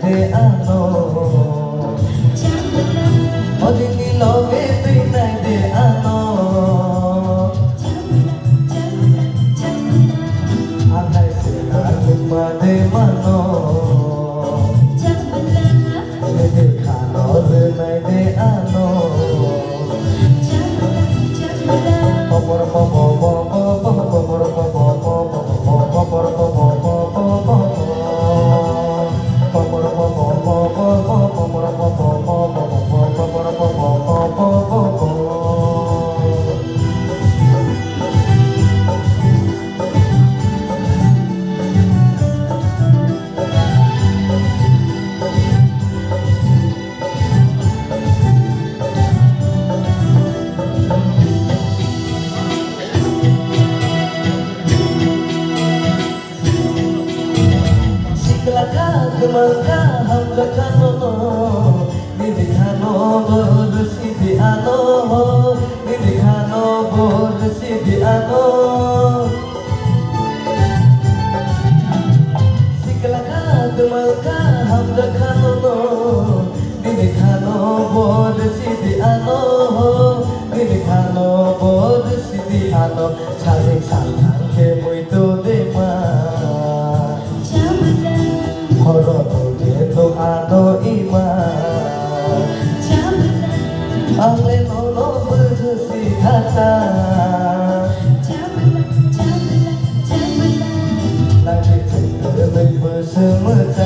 de ano Odini loge tui nai de ano Anai se kalima de mano De khano de nai de ano Popor popor popor popor popor Maka hamda kanono Didi kano borsi di ano Didi kano borsi di ano Siklaka maka hamda kanono Didi kano borsi di ano Didi kano borsi di ano Saling saling ke muito dema Horo to ano ima Angle no bersi kata Lagi terlebih bersemeta